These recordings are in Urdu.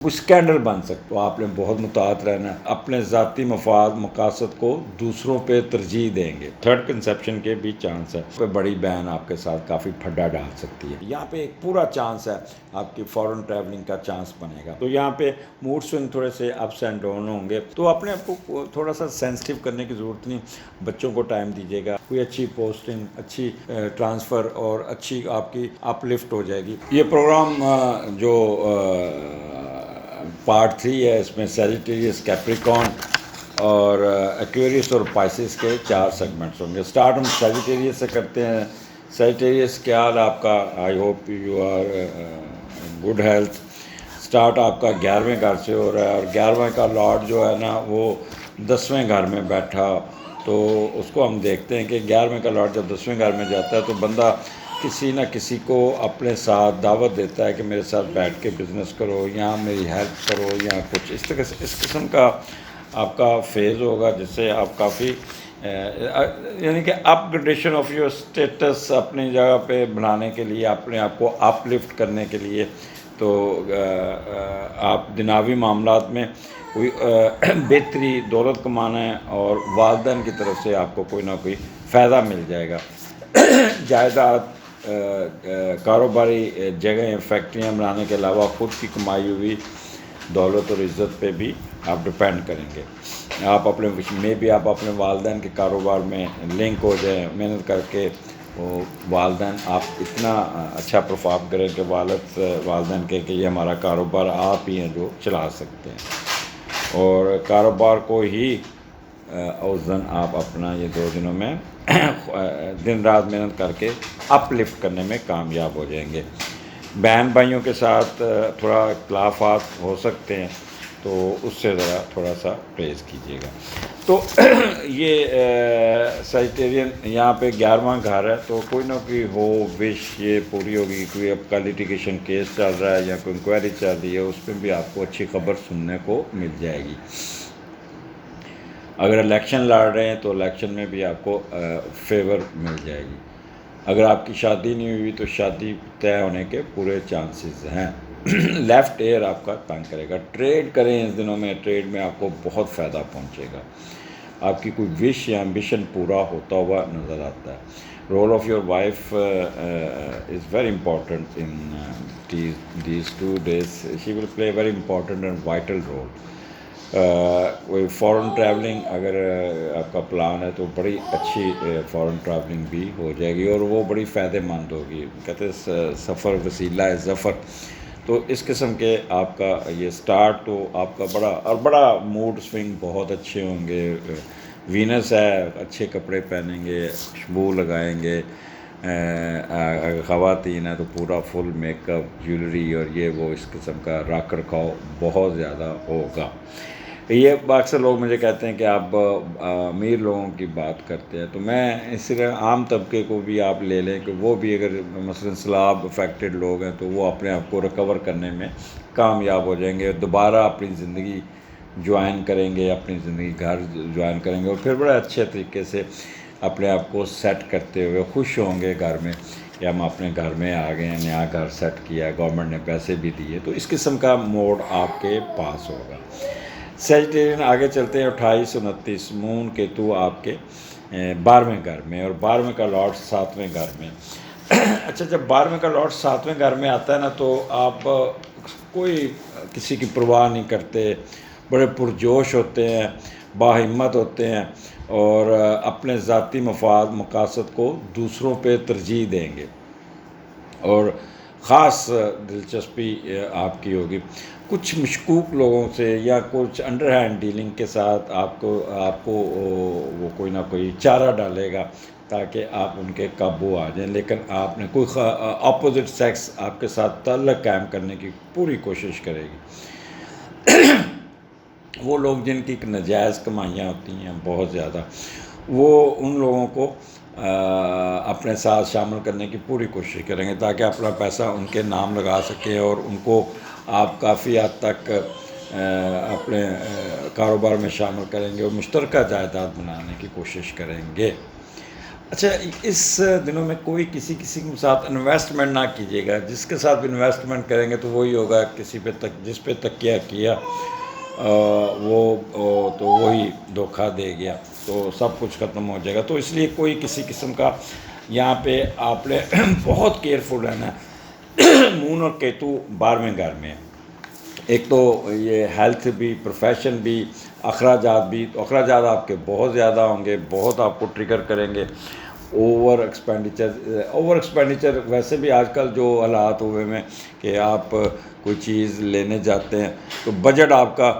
اسکینڈل بن سکتے تو آپ نے بہت متعارف رہنا ہے، اپنے ذاتی مفاد مقاصد کو دوسروں پہ ترجیح دیں گے۔ تھرڈ کنسیپشن کے بھی چانس ہے، کوئی بڑی بہن آپ کے ساتھ کافی پھڈا ڈال سکتی ہے، یہاں پہ ایک پورا چانس ہے آپ کی فورن ٹریولنگ کا چانس بنے گا۔ تو یہاں پہ موڈ سوئنگ تھوڑے سے اپس اینڈ ڈاؤن ہوں گے، تو اپنے آپ کو تھوڑا سا سینسٹیو کرنے کی ضرورت نہیں، بچوں کو ٹائم دیجیے گا، کوئی اچھی پوسٹنگ، اچھی ٹرانسفر اور اچھی آپ کی اپ لفٹ ہو جائے گی۔ یہ پروگرام جو پارٹ 3 ہے، اس میں سیجیٹیریس، کیپریکون اور ایکویریس اور پائسس کے 4 سیگمنٹس ہوں گے۔ سٹارٹ ہم سیجیٹیریس سے کرتے ہیں۔ سیجیٹیریس کیا حال آپ کا؟ I hope you are good health. Start آپ کا 11ویں گھر سے ہو رہا ہے، اور 11ویں کا لارڈ جو ہے نا وہ 10ویں گھر میں بیٹھا، تو اس کو ہم دیکھتے ہیں کہ 11ویں کا لارڈ جب 10ویں گھر میں جاتا ہے تو بندہ کسی نہ کسی کو اپنے ساتھ دعوت دیتا ہے کہ میرے ساتھ بیٹھ کے بزنس کرو، یا میری ہیلپ کرو، یا کچھ اس قسم کا آپ کا فیز ہوگا، جس سے آپ کافی یعنی کہ اپ گریڈیشن آف یور اسٹیٹس اپنی جگہ پہ بنانے کے لیے، اپنے آپ کو اپ لفٹ کرنے کے لیے، تو آپ دنیاوی معاملات میں کوئی بہتری دولت کمانا ہے، اور والدین کی طرف سے آپ کو کوئی نہ کوئی فائدہ مل جائے گا۔ جائیداد، کاروباری جگہیں، فیکٹریاں بنانے کے علاوہ خود کی کمائی ہوئی دولت اور عزت پہ بھی آپ ڈپینڈ کریں گے۔ آپ اپنے والدین کے کاروبار میں لنک ہو جائیں، محنت کر کے وہ والدین آپ اتنا اچھا پرفارم کریں کہ والدین کہیں کہ یہ ہمارا کاروبار آپ ہی ہیں جو چلا سکتے ہیں، اور کاروبار کو ہی اس دن آپ اپنا یہ 2 دنوں میں دن رات محنت کر کے اپ لفٹ کرنے میں کامیاب ہو جائیں گے۔ بہن بھائیوں کے ساتھ تھوڑا اختلافات ہو سکتے ہیں، تو اس سے ذرا تھوڑا سا پرہیز کیجیے گا۔ تو یہ سیجیٹیرین یہاں پہ 11واں گھر ہے، تو کوئی نہ کوئی ہو وش یہ پوری ہوگی۔ کوئی آپ کا لیٹیگیشن کیس چل رہا ہے یا کوئی انکوائری چل رہی ہے، اس پہ بھی آپ کو اچھی خبر سننے کو مل جائے گی۔ اگر الیکشن لڑ رہے ہیں تو الیکشن میں بھی آپ کو فیور مل جائے گی۔ اگر آپ کی شادی نہیں ہوئی تو شادی طے ہونے کے پورے چانسز ہیں۔ لیفٹ ایئر آپ کا تنگ کرے گا۔ ٹریڈ کریں اس دنوں میں، ٹریڈ میں آپ کو بہت فائدہ پہنچے گا۔ آپ کی کوئی وش یا ایمبیشن پورا ہوتا ہوا نظر آتا ہے۔ Role of your wife is very important in these 2 days. She will play very important and vital role. کوئی فورن ٹریولنگ اگر آپ کا پلان ہے تو بڑی اچھی فورن ٹریولنگ بھی ہو جائے گی، اور وہ بڑی فائدہ مند ہوگی۔ کہتے ہیں سفر وسیلہ ہے ظفر، تو اس قسم کے آپ کا یہ سٹارٹ تو آپ کا بڑا موڈ سوئنگ بہت اچھے ہوں گے۔ وینس ہے، اچھے کپڑے پہنیں گے، خوشبو لگائیں گے۔ اگر خواتین ہیں تو پورا فل میک اپ، جیولری اور یہ وہ اس قسم کا رکھ رکھاؤ بہت زیادہ ہوگا۔ یہ اکثر لوگ مجھے کہتے ہیں کہ آپ امیر لوگوں کی بات کرتے ہیں، تو میں اس طرح عام طبقے کو بھی آپ لے لیں کہ وہ بھی اگر مثلاً سیلاب افیکٹڈ لوگ ہیں تو وہ اپنے آپ کو ریکور کرنے میں کامیاب ہو جائیں گے، دوبارہ اپنی زندگی جوائن کریں گے، اپنی زندگی گھر جوائن کریں گے، اور پھر بڑے اچھے طریقے سے اپنے آپ کو سیٹ کرتے ہوئے خوش ہوں گے گھر میں کہ ہم اپنے گھر میں آ گئے ہیں، نیا گھر سیٹ کیا ہے، گورنمنٹ نے پیسے بھی دیے، تو اس قسم کا موڈ آپ کے پاس ہوگا۔ سیجیٹیرین آگے چلتے ہیں۔ 28 29 مون کیتو آپ کے 12ویں گھر میں، اور 12ویں کا لارڈ 7ویں گھر میں۔ اچھا، جب 12ویں کا لارڈ 7ویں گھر میں آتا ہے نا، تو آپ کوئی کسی کی پرواہ نہیں کرتے، بڑے پرجوش ہوتے ہیں، باہمت ہوتے ہیں، اور اپنے ذاتی مفاد مقاصد کو دوسروں پہ ترجیح دیں گے، اور خاص دلچسپی آپ کی ہوگی۔ کچھ مشکوک لوگوں سے یا کچھ انڈر ہینڈ ڈیلنگ کے ساتھ آپ کو وہ کوئی نہ کوئی چارہ ڈالے گا تاکہ آپ ان کے قابو آ جائیں، لیکن آپ نے کوئی اپوزٹ سیکس آپ کے ساتھ تعلق قائم کرنے کی پوری کوشش کرے گی۔ وہ لوگ جن کی ناجائز کمائیاں ہوتی ہیں بہت زیادہ، وہ ان لوگوں کو اپنے ساتھ شامل کرنے کی پوری کوشش کریں گے تاکہ اپنا پیسہ ان کے نام لگا سکیں، اور ان کو آپ کافی حد تک اپنے کاروبار میں شامل کریں گے، اور مشترکہ جائیداد بنانے کی کوشش کریں گے۔ اچھا، اس دنوں میں کوئی کسی کے ساتھ انویسٹمنٹ نہ کیجیے گا. جس کے ساتھ انویسٹمنٹ کریں گے تو وہی ہوگا، کسی پہ جس پہ تکیہ کیا وہ تو وہی دھوکہ دے گیا، تو سب کچھ ختم ہو جائے گا. تو اس لیے کوئی کسی قسم کا یہاں پہ آپ نے بہت کیئرفل رہنا ہے. مون اور کیتو 12ویں گھر میں ہے. ایک تو یہ ہیلتھ بھی، پروفیشن بھی، اخراجات بھی. تو اخراجات آپ کے بہت زیادہ ہوں گے، بہت آپ کو ٹریگر کریں گے. اوور ایکسپینڈیچر ویسے بھی آج کل جو حالات ہوئے میں کہ آپ کوئی چیز لینے جاتے ہیں تو بجٹ آپ کا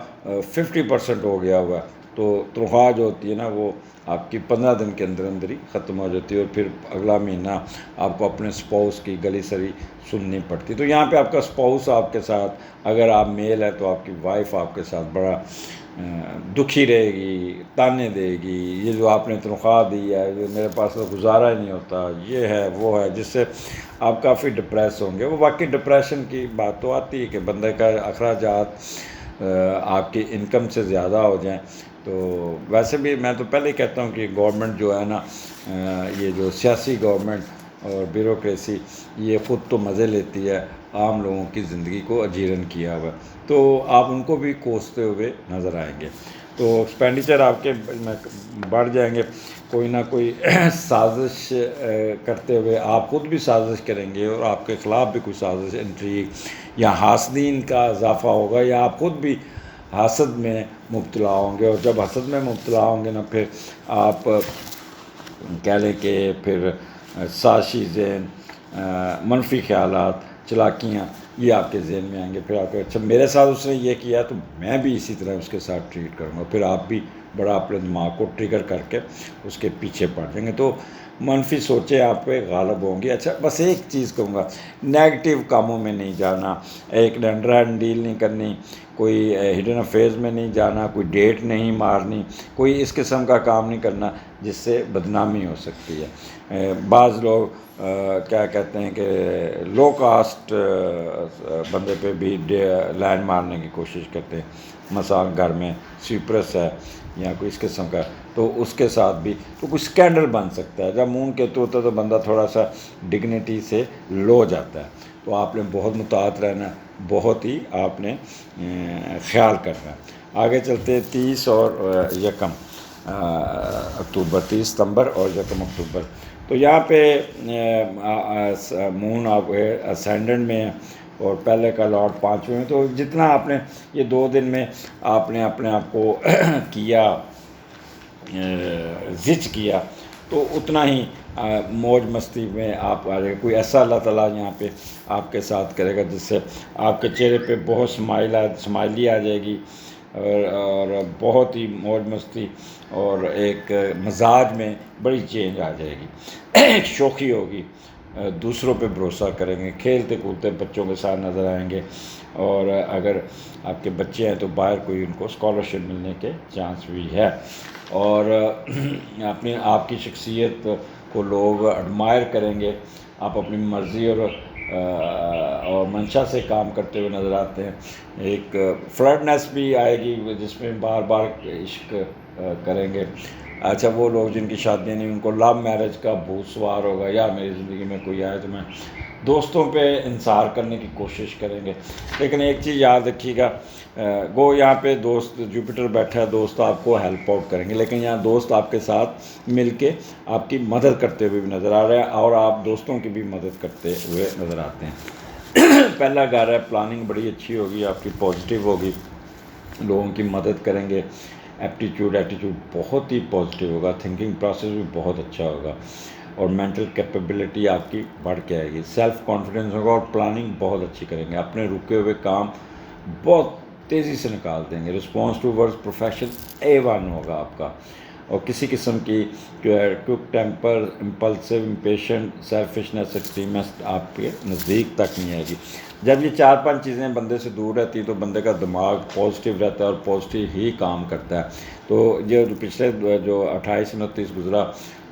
50% ہو گیا ہوا ہے. تو تنخواہ جو ہوتی ہے نا وہ آپ کی 15 دن کے اندر اندر ہی ختم ہو جاتی ہے، اور پھر اگلا مہینہ آپ کو اپنے اسپاؤس کی گلی سری سننی پڑتی. تو یہاں پہ آپ کا اسپاؤس آپ کے ساتھ، اگر آپ میل ہے تو آپ کی وائف آپ کے ساتھ بڑا دکھی رہے گی، تانے دے گی. یہ جو آپ نے تنخواہ دی ہے، یہ میرے پاس تو گزارا ہی نہیں ہوتا، یہ ہے وہ ہے، جس سے آپ کافی ڈپریس ہوں گے. وہ واقعی ڈپریشن کی بات تو آتی ہے کہ بندے کا اخراجات آپ کی انکم سے زیادہ ہو جائیں. تو ویسے بھی میں تو پہلے ہی کہتا ہوں کہ گورنمنٹ جو ہے نا، یہ جو سیاسی گورنمنٹ اور بیوروکریسی، یہ خود تو مزے لیتی ہے، عام لوگوں کی زندگی کو اجیرن کیا ہوا. تو آپ ان کو بھی کوستے ہوئے نظر آئیں گے. تو ایکسپینڈیچر آپ کے بڑھ جائیں گے. کوئی نہ کوئی سازش کرتے ہوئے آپ خود بھی سازش کریں گے، اور آپ کے خلاف بھی کوئی سازش، انٹریگ یا حاسدین کا اضافہ ہوگا، یا آپ خود بھی حسد میں مبتلا ہوں گے. اور جب حسد میں مبتلا ہوں گے نا، پھر آپ کہہ لیں کہ پھر سازشی ذہن، منفی خیالات، چلاکیاں، یہ آپ کے ذہن میں آئیں گے. پھر آپ کہ اچھا میرے ساتھ اس نے یہ کیا تو میں بھی اسی طرح اس کے ساتھ ٹریٹ کروں گا. پھر آپ بھی بڑا اپنے دماغ کو ٹریگر کر کے اس کے پیچھے پڑ جائیں گے. تو منفی سوچیں آپ پہ غالب ہوں گی. اچھا بس ایک چیز کہوں گا، نیگیٹو کاموں میں نہیں جانا، ایک انڈر ہینڈ ڈیل نہیں کرنی، کوئی ہڈن افیئرز میں نہیں جانا، کوئی ڈیٹ نہیں مارنی، کوئی اس قسم کا کام نہیں کرنا جس سے بدنامی ہو سکتی ہے. بعض لوگ کیا کہتے ہیں کہ لو کاسٹ بندے پہ بھی لائن مارنے کی کوشش کرتے ہیں. مثال گھر میں سویپرس ہے یا کوئی اس قسم کا، تو اس کے ساتھ بھی تو کوئی اسکینڈل بن سکتا ہے. جب مون کیتو ہوتا ہے تو بندہ تھوڑا سا ڈگنیٹی سے لو جاتا ہے. تو آپ نے بہت محتاط رہنا ہے، بہت ہی آپ نے خیال کرنا ہے. آگے چلتے 30 اور 1 اکتوبر، 30 ستمبر اور 1 اکتوبر. تو یہاں پہ مون آپ اسینڈنٹ میں ہے، اور پہلے کا لارڈ 5ویں میں. تو جتنا آپ نے یہ 2 دن میں آپ نے اپنے آپ کو کیا زچ کیا، تو اتنا ہی موج مستی میں آپ آ جائے. کوئی ایسا اللہ تعالیٰ یہاں پہ آپ کے ساتھ کرے گا جس سے آپ کے چہرے پہ بہت سمائلی آ جائے گی، اور بہت ہی موج مستی، اور ایک مزاج میں بڑی چینج آ جائے گی. ایک شوخی ہوگی، دوسروں پہ بھروسہ کریں گے، کھیلتے کودتے بچوں کے ساتھ نظر آئیں گے. اور اگر آپ کے بچے ہیں تو باہر کوئی ان کو اسکالرشپ ملنے کے چانس بھی ہے. اور آپ کی شخصیت کو لوگ ایڈمائر کریں گے. آپ اپنی مرضی اور منشا سے کام کرتے ہوئے نظر آتے ہیں. ایک فلرٹنس بھی آئے گی جس میں بار بار عشق کریں گے. اچھا وہ لوگ جن کی شادیاں نہیں، ان کو لو میرج کا بھوت سوار ہوگا، یا میری زندگی میں کوئی آئے تو میں دوستوں پہ انحصار کرنے کی کوشش کریں گے. لیکن ایک چیز یاد رکھیے گا، گو یہاں پہ دوست جوپیٹر بیٹھا ہے، دوست آپ کو ہیلپ آؤٹ کریں گے، لیکن یہاں دوست آپ کے ساتھ مل کے آپ کی مدد کرتے ہوئے بھی نظر آ رہے ہیں، اور آپ دوستوں کی بھی مدد کرتے ہوئے نظر آتے ہیں. پہلا گھر ہے، پلاننگ بڑی اچھی ہوگی آپ کی، پازیٹیو ہوگی، لوگوں کی مدد کریں گے. ایٹیٹیوڈ بہت ہی پازیٹیو ہوگا، تھنکنگ پروسیس بھی بہت اچھا ہوگا، اور مینٹل کیپیبلٹی آپ کی بڑھ کے آئے گی. سیلف کانفیڈنس ہوگا، اور پلاننگ بہت اچھی کریں گے. اپنے رکے ہوئے کام بہت تیزی سے نکال دیں گے. Response to word profession A1 ہوگا آپ کا. اور کسی قسم کی جو ہے quick temper, impulsive, impatient, selfishness, extremist آپ کے نزدیک تک نہیں آئے گی. جب یہ 4-5 چیزیں بندے سے دور رہتی ہیں تو بندے کا دماغ پازیٹیو رہتا ہے، اور پازیٹیو ہی کام کرتا ہے. تو یہ پچھلے جو 28-29 گزرا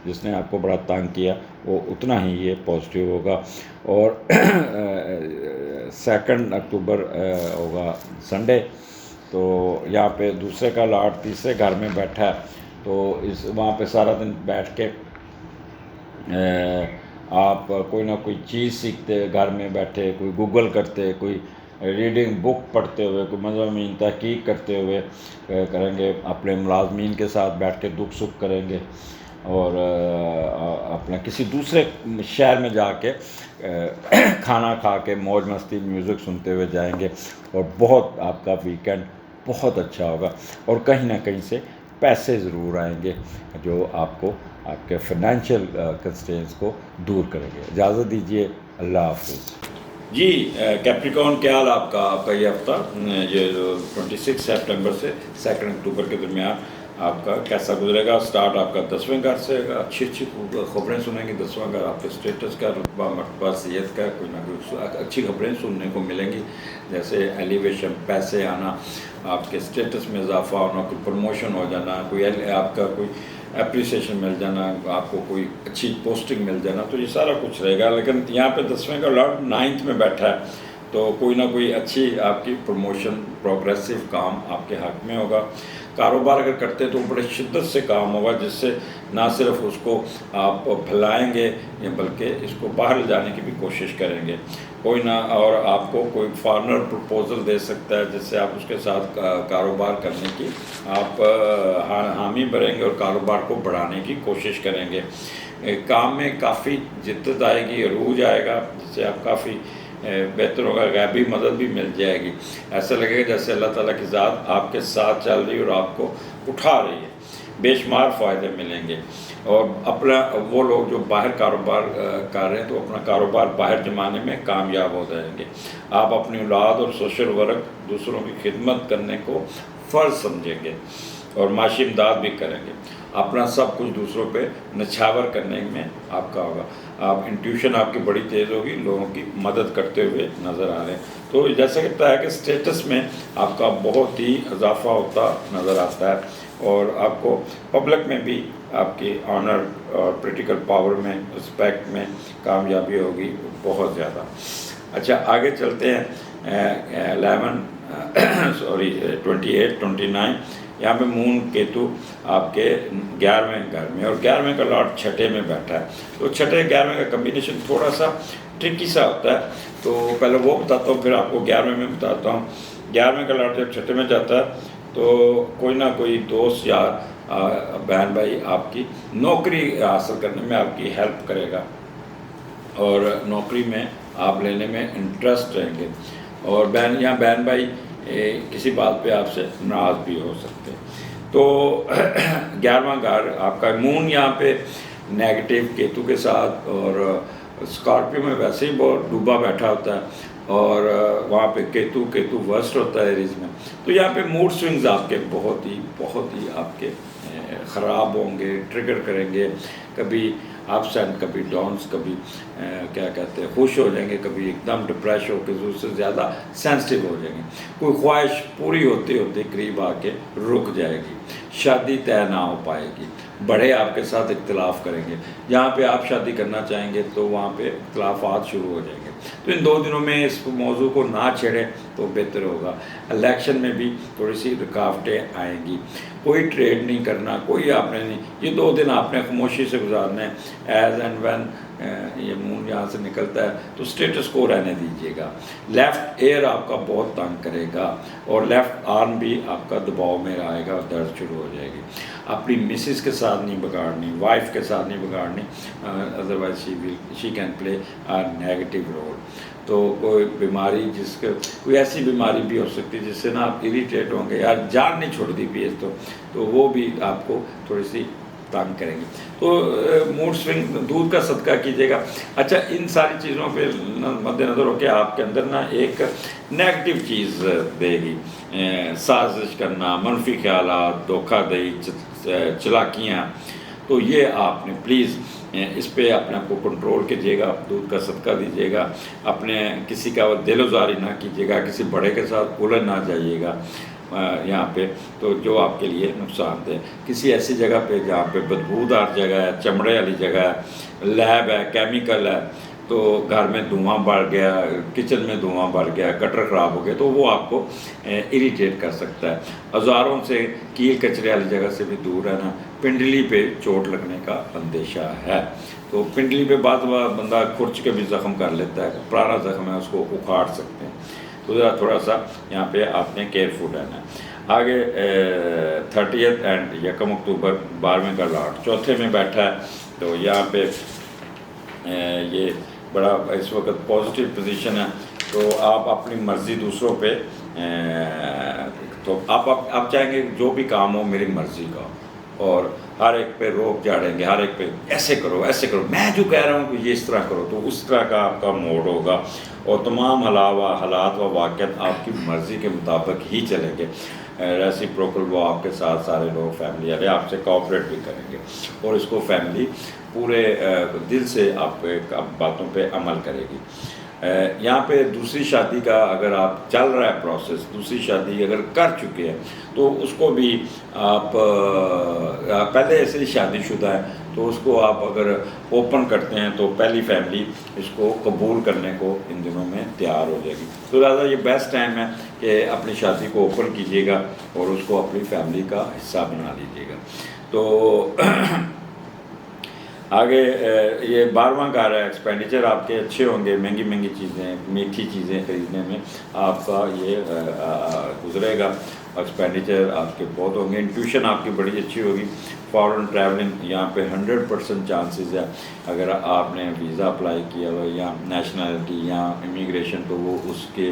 جس نے آپ کو بڑا تنگ کیا، وہ اتنا ہی یہ پازیٹیو ہوگا. اور 2 اکتوبر ہوگا سنڈے. تو یہاں پہ دوسرے کا لاٹ تیسرے گھر میں بیٹھا ہے، تو وہاں پہ سارا دن بیٹھ کے آپ کوئی نہ کوئی چیز سیکھتے ہوئے گھر میں بیٹھے، کوئی گوگل کرتے، کوئی ریڈنگ بک پڑھتے ہوئے، کوئی مضامین تحقیق کرتے ہوئے کریں گے، اپنے ملازمین کے ساتھ بیٹھ کے دکھ سکھ کریں گے، اور اپنا کسی دوسرے شہر میں جا کے کھانا کھا کے موج مستی میوزک سنتے ہوئے جائیں گے، اور بہت آپ کا ویکینڈ بہت اچھا ہوگا، اور کہیں نہ کہیں سے پیسے ضرور آئیں گے جو آپ کو آپ کے فائنینشیل کنسٹرینس کو دور کریں گے۔ اجازت دیجیے، اللہ حافظ۔ جی کیپریکون، کیا حال آپ کا یہ ہفتہ، یہ 26 سپٹمبر سے 2 اکتوبر کے درمیان آپ کا کیسا گزرے گا؟ سٹارٹ آپ کا 10ویں گھر سے گا، اچھی خبریں سنیں گے۔ 10واں گھر آپ کے اسٹیٹس کا، رتبہ مرتبہ صحت کا، کوئی نہ کوئی اچھی خبریں سننے کو ملیں گی، جیسے ایلیویشن، پیسے آنا، آپ کے اسٹیٹس میں اضافہ ہونا، کوئی پروموشن ہو جانا، کوئی آپ کا کوئی اپریسیشن مل جانا، آپ کو کوئی اچھی پوسٹنگ مل جانا، تو یہ سارا کچھ رہے گا۔ لیکن یہاں پہ 10ویں کا لارڈ 9th میں بیٹھا ہے، تو کوئی نہ کوئی اچھی آپ کی پروموشن، پروگریسو کام آپ کے حق میں ہوگا۔ کاروبار اگر کرتے تو بڑے شدت سے کام ہوگا، جس سے نہ صرف اس کو آپ پھیلائیں گے بلکہ اس کو باہر لے جانے کی بھی کوشش کریں گے۔ کوئی نہ، اور آپ کو کوئی فارنر پروپوزل دے سکتا ہے، جس سے آپ اس کے ساتھ کاروبار کرنے کی آپ حامی بھریں گے اور کاروبار کو بڑھانے کی کوشش کریں گے۔ کام میں کافی جدت آئے گی، عروج آئے گا، جس سے آپ کافی بہتر ہوگا، غیبی مدد بھی مل جائے گی۔ ایسا لگے گا جیسے اللہ تعالیٰ کی ذات آپ کے ساتھ چل رہی ہے اور آپ کو اٹھا رہی ہے۔ بے شمار فائدے ملیں گے، اور اپنا وہ لوگ جو باہر کاروبار کر رہے ہیں تو اپنا کاروبار باہر جمانے میں کامیاب ہو جائیں گے۔ آپ اپنی اولاد اور سوشل ورک، دوسروں کی خدمت کرنے کو فرض سمجھیں گے اور معاشی امداد بھی کریں گے۔ اپنا سب کچھ دوسروں پہ نچھاور کرنے میں آپ کا ہوگا۔ آپ انٹیوشن آپ کی بڑی تیز ہوگی، لوگوں کی مدد کرتے ہوئے نظر آ رہے ہیں۔ تو جیسا کہتا ہے کہ اسٹیٹس میں آپ کا بہت ہی اضافہ ہوتا نظر آتا ہے، اور آپ کو پبلک میں بھی آپ کی آنر اور پولیٹیکل پاور میں، رسپیکٹ میں کامیابی ہوگی بہت زیادہ۔ اچھا آگے چلتے ہیں۔ 28 29 یہاں پہ مون کیتو آپ کے 11ویں گھر میں، اور 11ویں کا لارڈ 6 میں بیٹھا ہے، تو 6 11ویں کا کمبینیشن تھوڑا سا ٹرکی سا ہوتا ہے۔ تو پہلے وہ بتاتا ہوں، پھر آپ کو 11ویں میں بتاتا ہوں۔ 11ویں کا لارڈ جب 6 میں جاتا ہے تو کوئی نہ کوئی دوست یا بہن بھائی آپ کی نوکری حاصل کرنے میں آپ کی ہیلپ کرے گا، اور نوکری میں آپ لینے میں انٹرسٹ رہیں گے، اور یہاں بہن بھائی کسی بات پہ آپ سے ناراض بھی ہو سکتے ہیں۔ تو 11واں گھر آپ کا مون یہاں پہ نیگیٹو کیتو کے ساتھ، اور اسکارپیو میں ویسے ہی بہت ڈوبا بیٹھا ہوتا ہے، اور وہاں پہ کیتو ورسٹ ہوتا ہے ایریز میں، تو یہاں پہ موڈ سوئنگز آپ کے بہت ہی آپ کے خراب ہوں گے، ٹریگر کریں گے، کبھی اپس اینڈ کبھی ڈاؤنس، کبھی کیا کہتے ہیں خوش ہو جائیں گے، کبھی ایک دم ڈپریش ہو کے ضرورت سے زیادہ سینسٹیو ہو جائیں گے، کوئی خواہش پوری ہوتے ہوتے قریب آ کے رک جائے گی، شادی طے نہ ہو پائے گی، بڑے آپ کے ساتھ اختلاف کریں گے، جہاں پہ آپ شادی کرنا چاہیں گے تو وہاں پہ اختلافات شروع ہو جائیں گے۔ تو ان 2 دنوں میں اس موضوع کو نہ چھیڑیں تو بہتر ہوگا۔ الیکشن میں بھی تھوڑی سی رکاوٹیں آئیں گی، کوئی ٹریڈ نہیں کرنا، کوئی آپ نے نہیں، یہ 2 دن آپ نے خاموشی سے گزارنا ہے۔ ایز اینڈ وین یہ مون یہاں سے نکلتا ہے تو اسٹیٹس کو رہنے دیجیے گا۔ لیفٹ ایئر آپ کا بہت تنگ کرے گا، اور لیفٹ آرم بھی آپ کا دباؤ میں آئے گا، درد شروع ہو جائے گی۔ اپنی مسز کے ساتھ نہیں بگاڑنی، وائف کے ساتھ نہیں بگاڑنی، otherwise she can play negative role. تو کوئی بیماری کوئی ایسی بیماری بھی ہو سکتی ہے جس سے نا آپ اریٹیٹ ہوں گے، یار جان نہیں چھوڑتی پیس تو وہ بھی آپ کو تھوڑی سی تنگ کریں گے۔ تو موڈ سوئنگ، دودھ کا صدقہ کیجیے گا۔ اچھا ان ساری چیزوں پہ مد نظر ہو کے آپ کے اندر نا ایک نیگیٹو چیز دے گی، سازش کرنا، منفی خیالات، دھوکہ دہی، چلاکیاں، تو یہ آپ نے پلیز اس پہ اپنے آپ کو کنٹرول کیجیے گا، دودھ کا صدقہ دیجیے گا، اپنے کسی کا دل وزاری نہ کیجیے گا، کسی بڑے کے ساتھ الجھ نہ جائیے گا یہاں پہ، تو جو آپ کے لیے نقصان دہ۔ کسی ایسی جگہ پہ جہاں پہ بدبودار جگہ ہے، چمڑے والی جگہ ہے، لیب ہے، کیمیکل ہے، تو گھر میں دھواں بڑھ گیا، کچن میں دھواں بڑھ گیا، گٹر خراب ہو گیا، تو وہ آپ کو اریٹیٹ کر سکتا ہے۔ اوزاروں سے، کیل کچرے والی جگہ سے بھی دور رہنا۔ پنڈلی پہ چوٹ لگنے کا اندیشہ ہے، تو پنڈلی پہ بعض بندہ کھرچ کے بھی زخم کر لیتا ہے، پرانا زخم ہے اس کو اکھاڑ سکتے ہیں، تو ذرا تھوڑا سا یہاں پہ آپ نے کیئرفل رہنا ہے۔ آگے 30 اینڈ 1 اکتوبر 12ویں کا لاٹ چوتھے میں بیٹھا ہے، تو یہاں پہ یہ بڑا اس وقت پازیٹیو پوزیشن ہے، تو آپ اپنی مرضی دوسروں پہ تو آپ چاہیں گے جو بھی کام ہو میری مرضی کا ہو، اور ہر ایک پہ روک جاڑیں گے، ہر ایک پہ ایسے کرو ایسے کرو، میں جو کہہ رہا ہوں کہ یہ اس طرح کرو، تو اس طرح کا آپ کا موڈ ہوگا، اور تمام حالات و واقعات آپ کی مرضی کے مطابق ہی چلیں گے۔ ریسیپروکل وہ آپ کے ساتھ سارے لوگ فیملی والے آپ سے کوآپریٹ بھی کریں گے، اور اس کو فیملی پورے دل سے آپ باتوں پہ عمل کرے گی۔ یہاں پہ دوسری شادی کا اگر آپ چل رہا ہے پروسیس، دوسری شادی اگر کر چکے ہیں تو اس کو بھی آپ پہلے ایسے ہی شادی شدہ ہے تو اس کو آپ اگر اوپن کرتے ہیں تو پہلی فیملی اس کو قبول کرنے کو ان دنوں میں تیار ہو جائے گی، تو لہٰذا یہ بیسٹ ٹائم ہے کہ اپنی شادی کو اوپن کیجیے گا اور اس کو اپنی فیملی کا حصہ بنا لیجیے گا۔ تو آگے یہ 12واں گھر ہے، ایکسپینڈیچر آپ کے اچھے ہوں گے، مہنگی چیزیں، میٹھی چیزیں خریدنے میں آپ کا یہ گزرے گا، ایکسپینڈیچر آپ کے بہت ہوں گے، انٹیوشن آپ کی بڑی اچھی ہوگی۔ فارن ٹریولنگ یہاں پہ 100% چانسز ہے، اگر آپ نے ویزا اپلائی کیا ہوا یا نیشنلٹی یا امیگریشن، تو وہ اس کے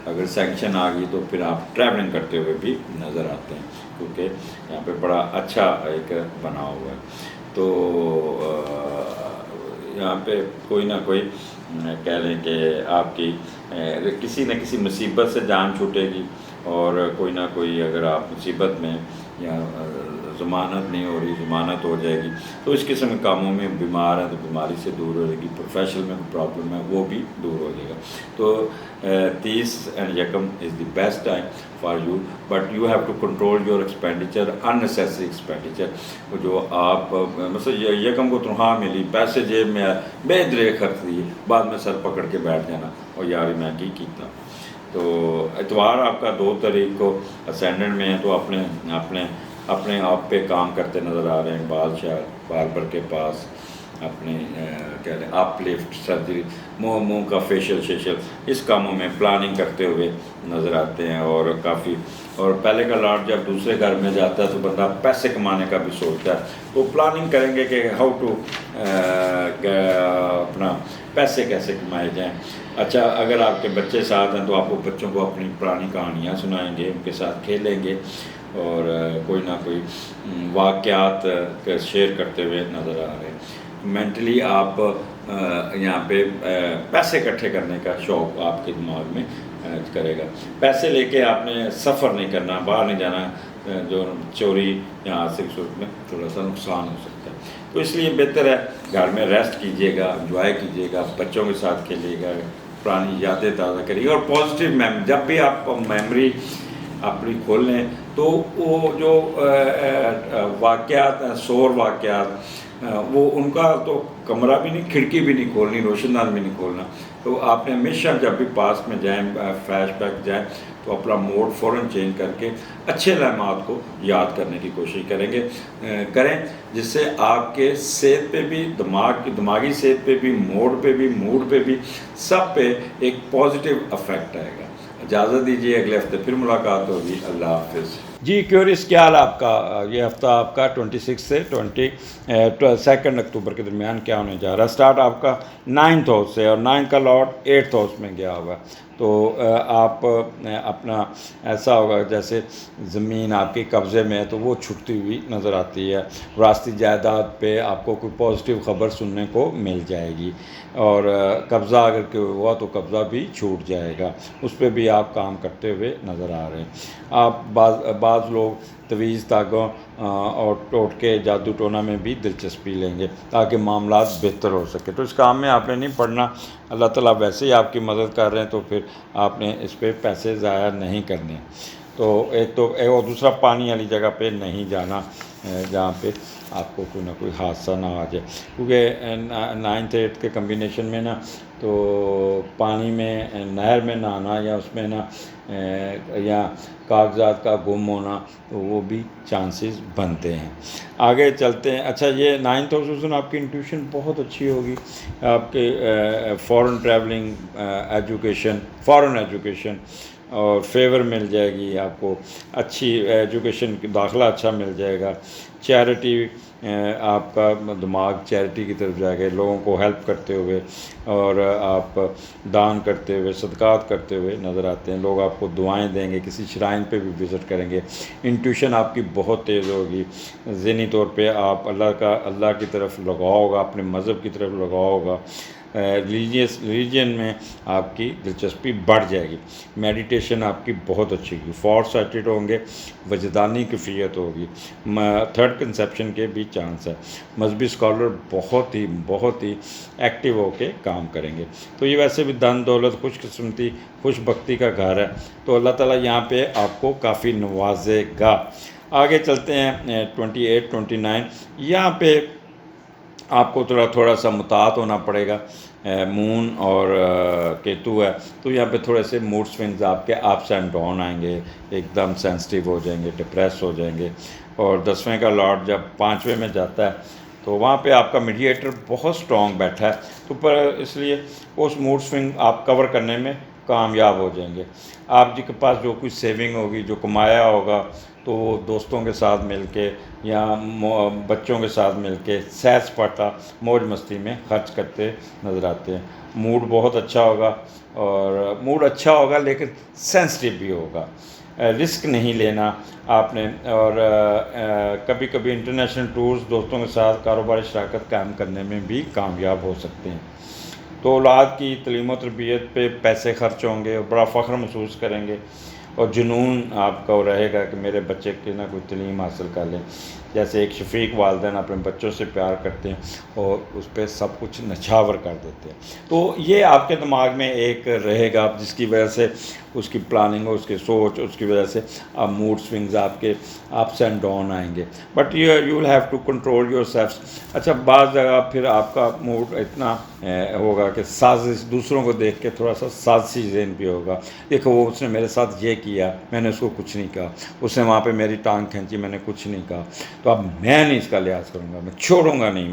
اگر سینکشن آ گئی تو پھر آپ ٹریولنگ کرتے ہوئے بھی نظر آتے ہیں، کیونکہ یہاں پہ بڑا اچھا ایک بنا ہوا ہے۔ تو یہاں پہ کوئی نہ کوئی کہہ لیں کہ آپ کی کسی نہ کسی مصیبت سے جان چھوٹے گی، اور کوئی نہ کوئی اگر آپ مصیبت میں یا ضمانت نہیں ہو رہی، ضمانت ہو جائے گی، تو اس قسم کے کاموں میں بیمار ہے تو بیماری سے دور ہو جائے گی، پروفیشنل میں کوئی پرابلم ہے وہ بھی دور ہو جائے گا۔ تو 30 and 1 is the best time for you, but you have to control your expenditure, unnecessary expenditure, جو آپ مثلا 1 کو تنخواہ ملی، پیسے جیب میں آئے، بے درے خرچ دیے، بعد میں سر پکڑ کے بیٹھ جانا اور یار میں کی کیتا۔ تو اتوار آپ کا 2 تاریخ کو اسینڈنٹ میں ہے، تو اپنے آپ پہ کام کرتے نظر آ رہے ہیں، باربر کے پاس اپنے کہہ لیں اپ لفٹ، سرجری، منہ کا فیشیل اس کاموں میں پلاننگ کرتے ہوئے نظر آتے ہیں، اور کافی، اور پہلے کا لاٹ جب دوسرے گھر میں جاتا ہے تو بندہ پیسے کمانے کا بھی سوچتا ہے، تو پلاننگ کریں گے کہ ہاؤ ٹو اپنا پیسے کیسے کمائے جائیں۔ اچھا، اگر آپ کے بچے ساتھ ہیں تو آپ وہ بچوں کو اپنی پرانی کہانیاں سنائیں گے، ان کے ساتھ کھیلیں گے، اور کوئی نہ کوئی واقعات شیئر کرتے ہوئے نظر آ رہے ہیں۔ مینٹلی آپ یہاں پہ پیسے اکٹھے کرنے کا شوق آپ کے دماغ میں کرے گا۔ پیسے لے کے آپ نے سفر نہیں کرنا، باہر نہیں جانا، جو چوری یا آرتھک صورت میں تھوڑا سا نقصان ہو سکتا ہے، تو اس لیے بہتر ہے گھر میں ریسٹ کیجیے گا، انجوائے کیجیے گا، بچوں کے ساتھ کھیلیے گا، پرانی یادیں تازہ کریے گا، اور پازیٹیو جب بھی آپ میموری اپنی کھول لیں تو وہ جو واقعات ہیں، شور واقعات، وہ ان کا تو کمرہ بھی نہیں، کھڑکی بھی نہیں کھولنی، روشن دان بھی نہیں کھولنا، تو آپ نے ہمیشہ جب بھی پاس میں جائیں، فلیش بیک جائیں، تو اپنا موڈ فوراً چینج کر کے اچھے لمحات کو یاد کرنے کی کوشش کریں، جس سے آپ کے صحت پہ بھی، دماغی صحت پہ بھی، موڈ پہ بھی سب پہ ایک پازیٹیو افیکٹ آئے گا۔ اجازت دیجیے، اگلے ہفتے پھر ملاقات ہوگی، اللہ حافظ۔ جی کیورس، کیا حال آپ کا؟ یہ ہفتہ آپ کا 26 سے 2 اکتوبر کے درمیان کیا ہونے جا رہا ہے؟ سٹارٹ آپ کا 9th ہاؤس سے، اور 9 کا لاٹ 8th ہاؤس میں گیا ہوا ہے، تو آپ اپنا ایسا ہوگا جیسے زمین آپ کے قبضے میں ہے تو وہ چھٹتی ہوئی نظر آتی ہے، وراثتی جائیداد پہ آپ کو کوئی پازیٹیو خبر سننے کو مل جائے گی، اور قبضہ اگر کوئی ہوا تو قبضہ بھی چھوٹ جائے گا، اس پہ بھی آپ کام کرتے ہوئے نظر آ رہے ہیں۔ آپ بعض لوگ تویز تاگوں اور ٹوٹکے، جادو ٹونا میں بھی دلچسپی لیں گے تاکہ معاملات بہتر ہو سکے، تو اس کام میں آپ نے نہیں پڑھنا، اللہ تعالیٰ ویسے ہی آپ کی مدد کر رہے ہیں، تو پھر آپ نے اس پہ پیسے ضائع نہیں کرنے۔ تو ایک تو اور دوسرا پانی والی جگہ پہ نہیں جانا جہاں پہ آپ کو کوئی نہ کوئی حادثہ نہ آ جائے، کیونکہ 9th 8th کے کمبینیشن میں نا تو پانی میں نہر میں نہانا یا اس میں نا یا کاغذات کا گم ہونا تو وہ بھی چانسز بنتے ہیں۔ آگے چلتے ہیں۔ اچھا یہ 9th ہاؤس آپ کی انٹیوشن بہت اچھی ہوگی، آپ کے فورن ٹریولنگ، ایجوکیشن، فورن ایجوکیشن اور فیور مل جائے گی آپ کو، اچھی ایجوکیشن کی داخلہ اچھا مل جائے گا، چیریٹی آپ کا دماغ چیریٹی کی طرف جائے گا، لوگوں کو ہیلپ کرتے ہوئے اور آپ دان کرتے ہوئے صدقات کرتے ہوئے نظر آتے ہیں، لوگ آپ کو دعائیں دیں گے، کسی شرائن پہ بھی وزٹ کریں گے، انٹیوشن آپ کی بہت تیز ہوگی، ذہنی طور پہ آپ اللہ کی طرف لگاؤ ہوگا، اپنے مذہب کی طرف لگاؤ ہوگا، ریلیجن میں آپ کی دلچسپی بڑھ جائے گی، میڈیٹیشن آپ کی بہت اچھی ہوگی، فار سائٹڈ ہوں گے، وجدانی کیفیت ہوگی، تھرڈ کنسیپشن کے بھی چانس ہے، مذہبی اسکالر بہت ہی ایکٹیو ہو کے کام کریں گے۔ تو یہ ویسے بھی دن دولت، خوش قسمتی، خوش بختی کا گھر ہے، تو اللہ تعالیٰ یہاں پہ آپ کو کافی نوازے گا۔ آگے چلتے ہیں 28 29، یہاں پہ آپ کو تھوڑا سا مطاعت ہونا پڑے گا، مون اور کیتو ہے تو یہاں پہ تھوڑے سے موڈ سوئنگز آپ کے اپس اینڈ ڈاؤن آئیں گے، ایک دم سینسٹیو ہو جائیں گے، ڈپریس ہو جائیں گے، اور 10ویں کا لارڈ جب 5ویں میں جاتا ہے تو وہاں پہ آپ کا میڈیٹر بہت سٹرونگ بیٹھا ہے، تو پر اس لیے اس موڈ سوئنگ آپ کور کرنے میں کامیاب ہو جائیں گے۔ آپ جی کے پاس جو کچھ سیونگ ہوگی، جو کمایا ہوگا، تو وہ دوستوں کے ساتھ مل کے یا بچوں کے ساتھ مل کے سیر سپاٹا موج مستی میں خرچ کرتے نظر آتے ہیں۔ موڈ بہت اچھا ہوگا، اور موڈ اچھا ہوگا لیکن سینسٹیو بھی ہوگا، رسک نہیں لینا آپ نے، اور کبھی کبھی انٹرنیشنل ٹورز دوستوں کے ساتھ کاروباری شراکت قائم کرنے میں بھی کامیاب ہو سکتے ہیں۔ تو اولاد کی تعلیم و تربیت پہ پیسے خرچ ہوں گے اور بڑا فخر محسوس کریں گے، اور جنون آپ کا رہے گا کہ میرے بچے کی نہ کوئی تعلیم حاصل کر لیں، جیسے ایک شفیق والدین اپنے بچوں سے پیار کرتے ہیں اور اس پہ سب کچھ نچھاور کر دیتے ہیں۔ تو یہ آپ کے دماغ میں ایک رہے گا جس کی وجہ سے اس کی پلاننگ اور اس کی سوچ، اس کی وجہ سے آپ موڈ سوئنگز آپ کے اپس اینڈ ڈاؤن آئیں گے، but you will have to control yourselves. اچھا بعض جگہ پھر آپ کا موڈ اتنا ہوگا کہ سازش، دوسروں کو دیکھ کے تھوڑا سا سازشی ذہن بھی ہوگا، دیکھو وہ اس نے میرے ساتھ یہ کیا، میں نے اس کو کچھ نہیں کہا، اس نے وہاں پہ میری ٹانگ کھینچی، میں نے کچھ نہیں کہا، تو اب میں نہیں اس کا لحاظ کروں گا، میں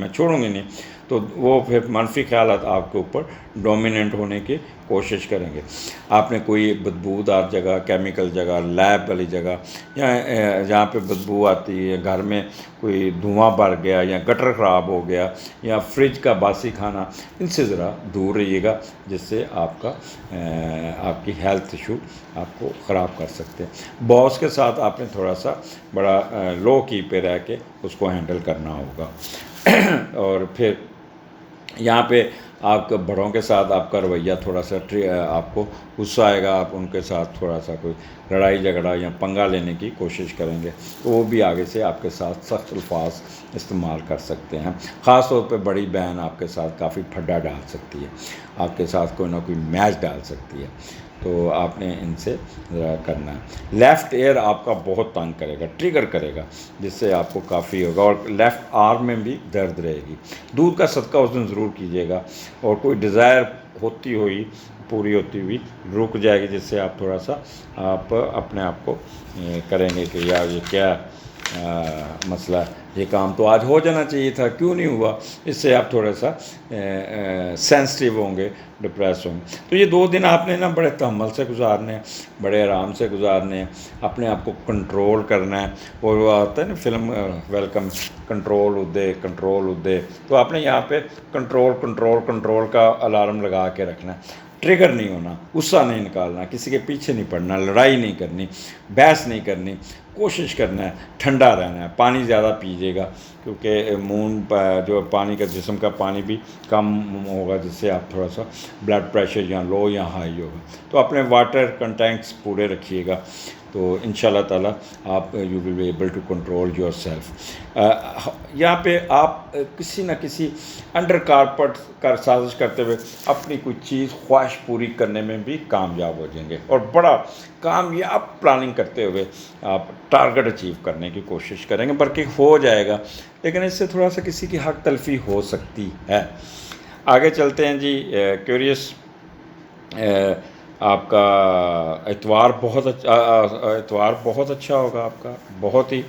چھوڑوں گی نہیں، تو وہ پھر منفی خیالات آپ کے اوپر ڈومیننٹ ہونے کی کوشش کریں گے۔ آپ نے کوئی بدبودار جگہ، کیمیکل جگہ، لیب والی جگہ، یا جہاں پہ بدبو آتی ہے، گھر میں کوئی دھواں بھر گیا یا گٹر خراب ہو گیا یا فریج کا باسی کھانا، ان سے ذرا دور رہیے گا، جس سے آپ کی ہیلتھ ایشو آپ کو خراب کر سکتے ہیں۔ باس کے ساتھ آپ نے تھوڑا سا بڑا لو کی پہ رہ کے اس کو ہینڈل کرنا ہوگا۔ اور پھر یہاں پہ آپ کے بڑوں کے ساتھ آپ کا رویہ تھوڑا سا آپ کو غصہ آئے گا، آپ ان کے ساتھ تھوڑا سا کوئی لڑائی جھگڑا یا پنگا لینے کی کوشش کریں گے، تو وہ بھی آگے سے آپ کے ساتھ سخت الفاظ استعمال کر سکتے ہیں۔ خاص طور پہ بڑی بہن آپ کے ساتھ کافی پھڈا ڈال سکتی ہے، آپ کے ساتھ کوئی نہ کوئی میچ ڈال سکتی ہے، تو آپ نے ان سے ذرا کرنا ہے۔ لیفٹ ایئر آپ کا بہت تنگ کرے گا، ٹریگر کرے گا، جس سے آپ کو کافی ہوگا، اور لیفٹ آرم میں بھی درد رہے گی۔ دودھ کا صدقہ اس دن ضرور کیجیے گا، اور کوئی ڈیزائر پوری ہوتی ہوئی رک جائے گی، جس سے آپ تھوڑا سا آپ اپنے آپ کو کریں گے کہ یار یہ کیا مسئلہ ہے، یہ کام تو آج ہو جانا چاہیے تھا، کیوں نہیں ہوا؟ اس سے آپ تھوڑا سا سینسٹیو ہوں گے، ڈپریس ہوں گے۔ تو یہ 2 دن آپ نے نا بڑے تحمل سے گزارنے ہیں، بڑے آرام سے گزارنے ہیں، اپنے آپ کو کنٹرول کرنا ہے، اور وہ آتا ہے نا فلم ویلکم، کنٹرول ادے، تو آپ نے یہاں پہ کنٹرول کا الارم لگا کے رکھنا ہے، ٹریگر نہیں ہونا، غصہ نہیں نکالنا، کسی کے پیچھے نہیں پڑنا، لڑائی نہیں کرنی، بحث نہیں کرنی، کوشش کرنا ہے ٹھنڈا رہنا ہے، پانی زیادہ پیجیے گا، کیونکہ مون جو پانی کا جسم کا پانی بھی کم ہوگا، جس سے آپ تھوڑا سا بلڈ پریشر یا لو یا ہائی ہوگا، تو اپنے واٹر کنٹینٹس پورے رکھیے گا۔ تو انشاءاللہ تعالیٰ آپ you will be able to control yourself. یہاں پہ آپ کسی نہ کسی انڈر کارپٹ کا سازش کرتے ہوئے اپنی کوئی چیز خواہش پوری کرنے میں بھی کامیاب ہو جائیں گے، اور بڑا کامیاب پلاننگ کرتے ہوئے آپ ٹارگٹ اچیو کرنے کی کوشش کریں گے، بلکہ ہو جائے گا، لیکن اس سے تھوڑا سا کسی کی حق تلفی ہو سکتی ہے. آگے چلتے ہیں جی. کیوریس، آپ کا اتوار بہت اچھا ہوگا، آپ کا بہت ہی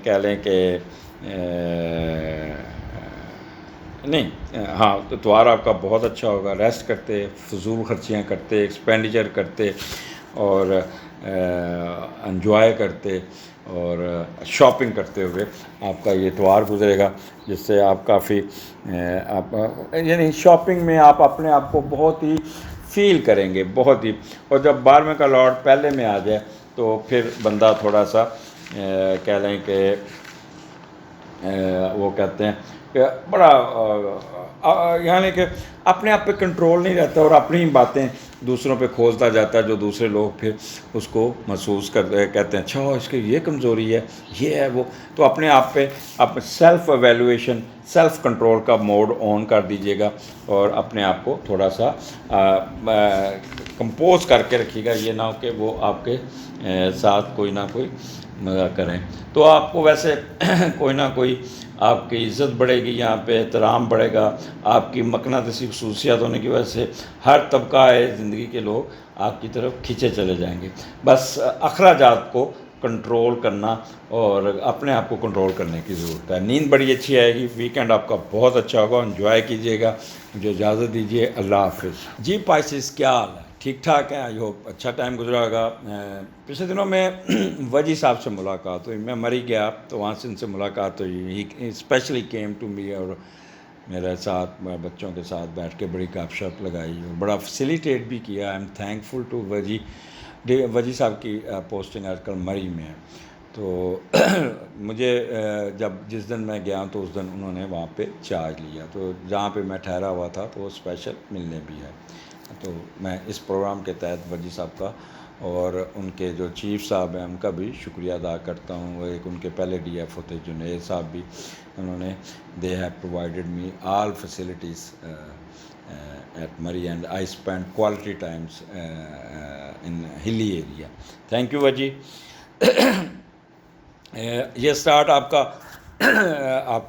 کہہ لیں کہ نہیں، ہاں، اتوار آپ کا بہت اچھا ہوگا. ریسٹ کرتے، فضول خرچیاں کرتے، ایکسپینڈیچر کرتے، اور انجوائے کرتے، اور شاپنگ کرتے ہوئے آپ کا یہ اتوار گزرے گا، جس سے آپ کافی آپ یعنی شاپنگ میں آپ اپنے آپ کو بہت ہی فیل کریں گے، بہت ہی. اور جب 12ویں کا لارڈ پہلے میں آ جائے تو پھر بندہ تھوڑا سا کہہ لیں کہ وہ کہتے ہیں کہ بڑا یعنی کہ اپنے آپ پہ کنٹرول نہیں رہتا، اور اپنی باتیں دوسروں پہ کھولتا جاتا ہے، جو دوسرے لوگ پھر اس کو محسوس کرتے کہتے ہیں اچھا اس کی یہ کمزوری ہے، یہ ہے وہ. تو اپنے آپ پہ سیلف ایویلویشن، سیلف کنٹرول کا موڈ آن کر دیجیے گا، اور اپنے آپ کو تھوڑا سا کمپوز کر کے رکھیے گا. یہ نہ ہو کہ وہ آپ کے ساتھ کوئی نہ کوئی مزاق کریں. تو آپ کو ویسے کوئی نہ کوئی آپ کی عزت بڑھے گی، یہاں پہ احترام بڑھے گا. آپ کی مقناطیسی خصوصیات ہونے کی وجہ سے ہر طبقہ زندگی کے لوگ آپ کی طرف کھینچے چلے جائیں گے. بس اخراجات کو کنٹرول کرنا اور اپنے آپ کو کنٹرول کرنے کی ضرورت ہے. نیند بڑی اچھی آئے گی. ویکینڈ آپ کا بہت اچھا ہوگا، انجوائے کیجیے گا. مجھے اجازت دیجیے، اللہ حافظ. جی پائسس، کیا حال ہے؟ ٹھیک ٹھاک ہے؟ آئی ہوپ اچھا ٹائم گزرا ہوگا. پچھلے دنوں میں وجی صاحب سے ملاقات ہوئی. میں مری گیا تو وہاں سے ان سے ملاقات ہوئی. ہی اسپیشلی کیم ٹو می، اور میرے ساتھ بچوں کے ساتھ بیٹھ کے بڑی گپ شپ لگائی، اور بڑا فیسیلیٹیٹ بھی کیا. آئی ایم تھینکفل ٹو وجی صاحب کی پوسٹنگ آج کل مری میں ہے. تو مجھے جس دن میں گیا تو اس دن انہوں نے وہاں پہ چارج لیا، تو جہاں پہ میں ٹھہرا ہوا تھا تو وہ اسپیشل ملنے بھی ہے. تو میں اس پروگرام کے تحت وجی صاحب کا اور ان کے جو چیف صاحب ہیں ان کا بھی شکریہ ادا کرتا ہوں. وہ ایک ان کے پہلے ڈی ایف ہوتے جنید صاحب بھی، انہوں نے they have provided me all facilities at Murree, and I spend quality times in hilly area. Thank you Waji. یہ سٹارٹ آپ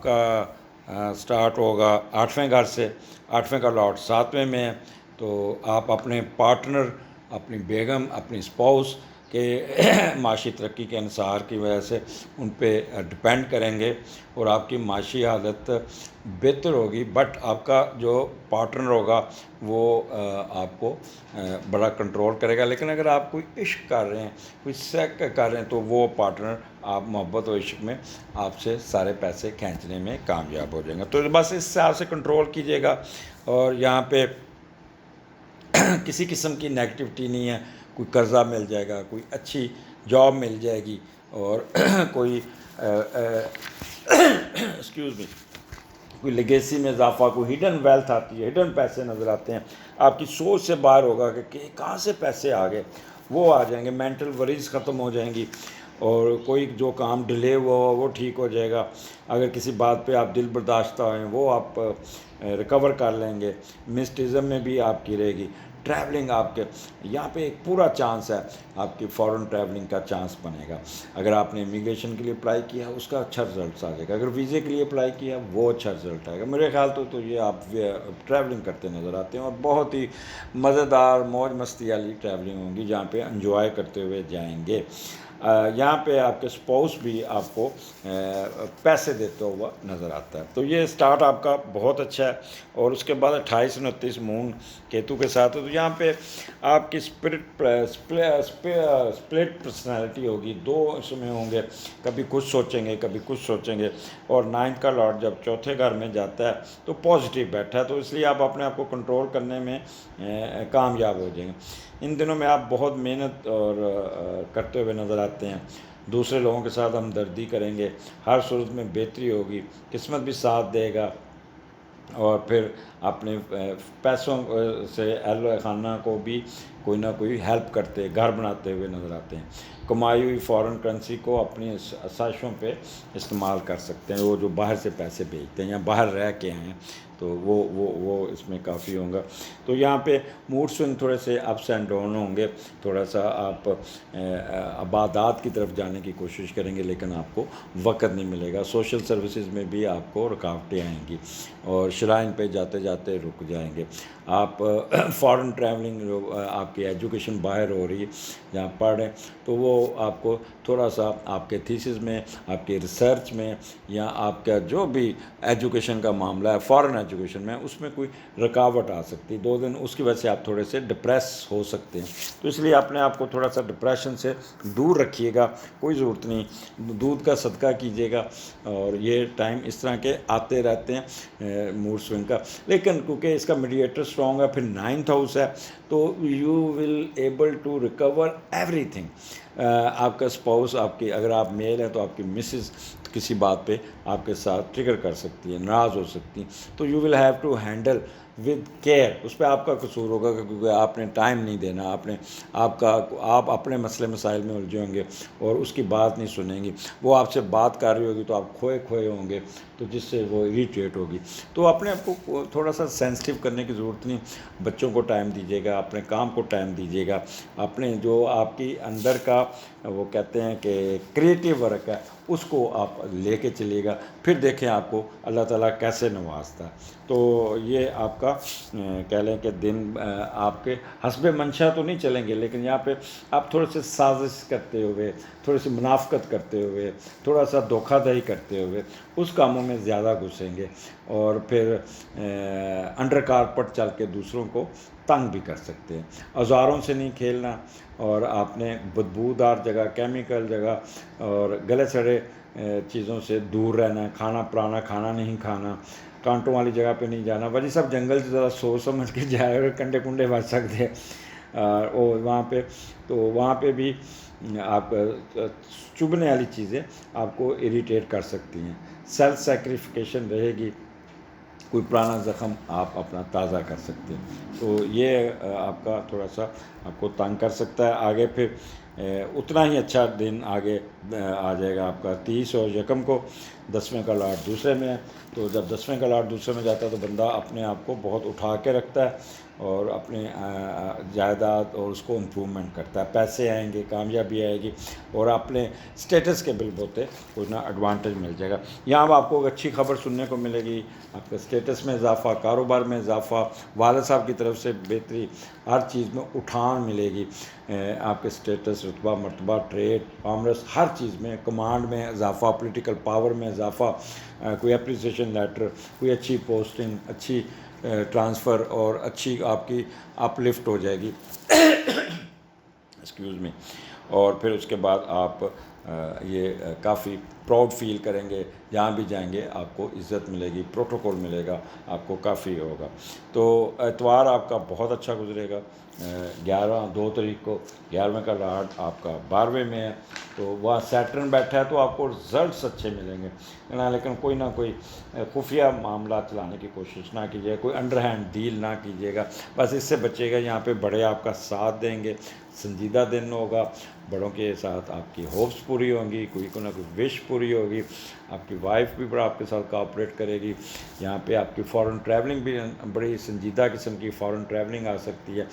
کا سٹارٹ ہوگا 8ویں گھر سے. 8ویں کا لاٹ 7ویں میں ہے. تو آپ اپنے پارٹنر، اپنی بیگم، اپنی اسپاؤس کے معاشی ترقی کے انحصار کی وجہ سے ان پہ ڈپینڈ کریں گے، اور آپ کی معاشی حالت بہتر ہوگی. بٹ آپ کا جو پارٹنر ہوگا وہ آپ کو بڑا کنٹرول کرے گا. لیکن اگر آپ کوئی عشق کر رہے ہیں، کوئی سیک کر رہے ہیں، تو وہ پارٹنر آپ محبت و عشق میں آپ سے سارے پیسے کھینچنے میں کامیاب ہو جائیں گے. تو بس اس حساب سے کنٹرول کیجیے گا. اور یہاں پہ کسی قسم کی نیگیٹیوٹی نہیں ہے. کوئی قرضہ مل جائے گا، کوئی اچھی جاب مل جائے گی، اور کوئی ایکسکیوز می، کوئی لیگیسی میں اضافہ، کوئی ہڈن ویلتھ آتی ہے، ہڈن پیسے نظر آتے ہیں. آپ کی سوچ سے باہر ہوگا کہ کہاں سے پیسے آ گئے، وہ آ جائیں گے. مینٹل وریز ختم ہو جائیں گی، اور کوئی جو کام ڈیلے ہوا وہ ٹھیک ہو جائے گا. اگر کسی بات پہ آپ دل برداشتہ ہوئیں وہ آپ ریکور کر لیں گے. مسٹزم میں بھی آپ کی رہے گی. ٹریولنگ آپ کے یہاں پہ ایک پورا چانس ہے، آپ کی فورن ٹریولنگ کا چانس بنے گا. اگر آپ نے امیگریشن کے لیے اپلائی کیا اس کا اچھا رزلٹس آ جائے گا. اگر ویزے کے لیے اپلائی کیا وہ اچھا رزلٹ آئے گا. میرے خیال تو یہ آپ ٹریولنگ کرتے نظر آتے ہیں، اور بہت ہی مزیدار موج مستی والی ٹریولنگ ہوں گی جہاں پہ انجوائے کرتے ہوئے جائیں گے. یہاں پہ آپ کے اسپاؤس بھی آپ کو پیسے دیتا ہوا نظر آتا ہے. تو یہ سٹارٹ آپ کا بہت اچھا ہے. اور اس کے بعد 28 29 مون کیتو کے ساتھ ہے. تو یہاں پہ آپ کی اسپلٹ پرسنالٹی ہوگی. 2 اس میں ہوں گے، کبھی کچھ سوچیں گے، کبھی کچھ سوچیں گے. اور 9 کا لاٹ جب 4تھے گھر میں جاتا ہے تو پازیٹیو بیٹھا ہے، تو اس لیے آپ اپنے آپ کو کنٹرول کرنے میں کامیاب ہو جائیں گے. ان دنوں میں آپ بہت محنت اور کرتے ہوئے نظر آتے ہیں. دوسرے لوگوں کے ساتھ ہمدردی کریں گے، ہر صورت میں بہتری ہوگی، قسمت بھی ساتھ دے گا. اور پھر اپنے پیسوں سے اہل خانہ کو بھی کوئی نہ کوئی ہیلپ کرتے گھر بناتے ہوئے نظر آتے ہیں. کمائی ہوئی فارن کرنسی کو اپنی سازشوں پہ استعمال کر سکتے ہیں. وہ جو باہر سے پیسے بھیجتے ہیں یا باہر رہ کے ہیں تو وہ اس میں کافی ہوں گا. تو یہاں پہ موڈ سوئنگ تھوڑے سے اپس اینڈ ڈاؤن ہوں گے. تھوڑا سا آپ عبادات کی طرف جانے کی کوشش کریں گے لیکن آپ کو وقت نہیں ملے گا. سوشل سروسز میں بھی آپ کو رکاوٹیں آئیں گی اور شرائن پہ جاتے جاتے رک جائیں گے. آپ فارن ٹریولنگ جو آپ کی ایجوکیشن باہر ہو رہی ہے جہاں پڑھ رہے ہیں تو وہ آپ کو تھوڑا سا آپ کے تھیسس میں آپ کے ریسرچ میں یا آپ کا جو بھی ایجوکیشن کا معاملہ ہے فارن ایجوکیشن میں اس میں کوئی رکاوٹ آ سکتی ہے. 2 دن اس کی وجہ سے آپ تھوڑے سے ڈپریس ہو سکتے ہیں. تو اس لیے اپنے آپ کو تھوڑا سا ڈپریشن سے دور رکھیے گا. کوئی ضرورت نہیں, دودھ کا صدقہ کیجیے گا. اور یہ ٹائم اس طرح کے آتے رہتے ہیں موڈ سوئنگ کا. لیکن کیونکہ اس کا میڈیٹر اسٹرانگ ہے, پھر 9th ہاؤس ہے, تو you will able to recover everything. آپ کا اسپاؤس آپ کی, اگر آپ میل ہیں تو آپ کی مسز کسی بات پہ آپ کے ساتھ ٹرگر کر سکتی ہے, ناراض ہو سکتی ہیں. تو you will have to handle with care. اس پہ آپ کا قصور ہوگا کیونکہ آپ نے ٹائم نہیں دینا. آپ اپنے مسئلے مسائل میں الجھے ہوں گے اور اس کی بات نہیں سنیں گی. وہ آپ سے بات کر رہی ہوگی تو آپ کھوئے ہوں گے, تو جس سے وہ اریٹیٹ ہوگی. تو اپنے آپ کو تھوڑا سا سینسٹیو کرنے کی ضرورت نہیں. بچوں کو ٹائم دیجیے گا, اپنے کام کو ٹائم دیجیے گا, اپنے جو آپ کی اندر کا وہ کہتے ہیں کہ کریٹیو ورک ہے اس کو آپ لے کے چلیے گا. پھر دیکھیں آپ کو اللہ تعالیٰ کیسے نوازتا ہے. تو یہ آپ کا کہہ لیں کہ دن آپ کے حسب منشا تو نہیں چلیں گے, لیکن یہاں پہ آپ تھوڑے سے سازش کرتے ہوئے, تھوڑی سی منافقت کرتے ہوئے, تھوڑا سا دھوکہ دہی کرتے ہوئے اس کاموں میں زیادہ گھسیں گے. اور پھر انڈر کارپٹ چل کے دوسروں کو تنگ بھی کر سکتے ہیں. اوزاروں سے نہیں کھیلنا, اور آپ نے بدبودار جگہ, کیمیکل جگہ اور گلے سڑے چیزوں سے دور رہنا. کھانا پرانا کھانا نہیں کھانا, کانٹوں والی جگہ پہ نہیں جانا. وجہ سب جنگل سے ذرا سوچ سمجھ کے جائے اور کنڈے کنڈے بچ سکتے ہیں اور وہاں پہ بھی آپ چبھنے والی چیزیں آپ کو اریٹیٹ کر سکتی ہیں. سیلف سیکریفیکیشن رہے گی, کوئی پرانا زخم آپ اپنا تازہ کر سکتے ہیں. تو یہ آپ کا تھوڑا سا آپ کو تنگ کر سکتا ہے. آگے پھر اتنا ہی اچھا دن آگے آ جائے گا آپ کا 30 اور یکم کو. 10ویں کا لاٹ دوسرے میں ہے, تو جب 10ویں کا لاٹ دوسرے میں جاتا ہے تو بندہ اپنے آپ کو بہت اٹھا کے رکھتا ہے اور اپنے جائیداد اور اس کو امپرومنٹ کرتا ہے. پیسے آئیں گے, کامیابی آئے گی اور اپنے اسٹیٹس کے بل بوتے کچھ نہ ایڈوانٹیج مل جائے گا. یہاں آپ کو اچھی خبر سننے کو ملے گی. آپ کے اسٹیٹس میں اضافہ, کاروبار میں اضافہ, والد صاحب کی طرف سے بہتری, ہر چیز میں اٹھان ملے گی. آپ کے اسٹیٹس, رتبہ, مرتبہ, ٹریڈ, کامرس, ہر چیز میں, کمانڈ میں اضافہ, پولیٹیکل پاور میں اضافہ, کوئی اپریسیشن لیٹر, کوئی اچھی پوسٹنگ, اچھی ٹرانسفر اور اچھی آپ کی اپ لفٹ ہو جائے گی. Excuse me. اور پھر اس کے بعد آپ یہ کافی پراؤڈ فیل کریں گے. جہاں بھی جائیں گے آپ کو عزت ملے گی, پروٹوکول ملے گا, آپ کو کافی ہوگا. تو اتوار آپ کا بہت اچھا گزرے گا. 2 تاریخ کو 11ویں کا لاٹ آپ کا 12ویں میں ہے, تو وہاں سیٹرن بیٹھا ہے تو آپ کو رزلٹس اچھے ملیں گے. لیکن کوئی نہ کوئی خفیہ معاملہ چلانے کی کوشش نہ کیجیے, کوئی انڈر ہینڈ ڈیل نہ کیجیے گا. بس اس سے بچے گا. یہاں پہ بڑے آپ کا ساتھ دیں گے, سنجیدہ دن ہوگا. بڑوں کے ساتھ آپ کی ہوپس پوری ہوں گی, کوئی نہ کوئی وش پوری ہوگی. آپ کی وائف بھی بڑا آپ کے ساتھ کوآپریٹ کرے گی. یہاں پہ آپ کی فارن ٹریولنگ بھی بڑی سنجیدہ قسم کی فارن ٹریولنگ آ سکتی ہے.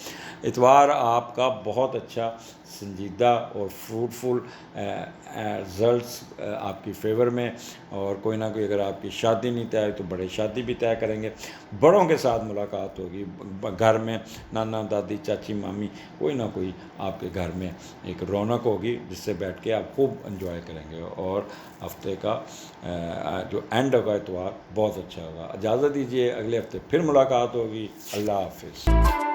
اتوار آپ کا بہت اچھا سنجیدہ اور فروٹفل رزلٹس آپ کی فیور میں. اور کوئی نہ کوئی اگر آپ کی شادی نہیں طے تو بڑے شادی بھی طے کریں گے. بڑوں کے ساتھ ملاقات ہوگی گھر میں, نانا دادی چاچی مامی, کوئی نہ کوئی آپ کے گھر میں ایک رونق ہوگی جس سے بیٹھ کے آپ خوب انجوائے کریں گے. اور ہفتے کا جو اینڈ ہوگا اتوار بہت اچھا ہوگا. اجازت دیجیے, اگلے ہفتے پھر ملاقات ہوگی. اللہ حافظ.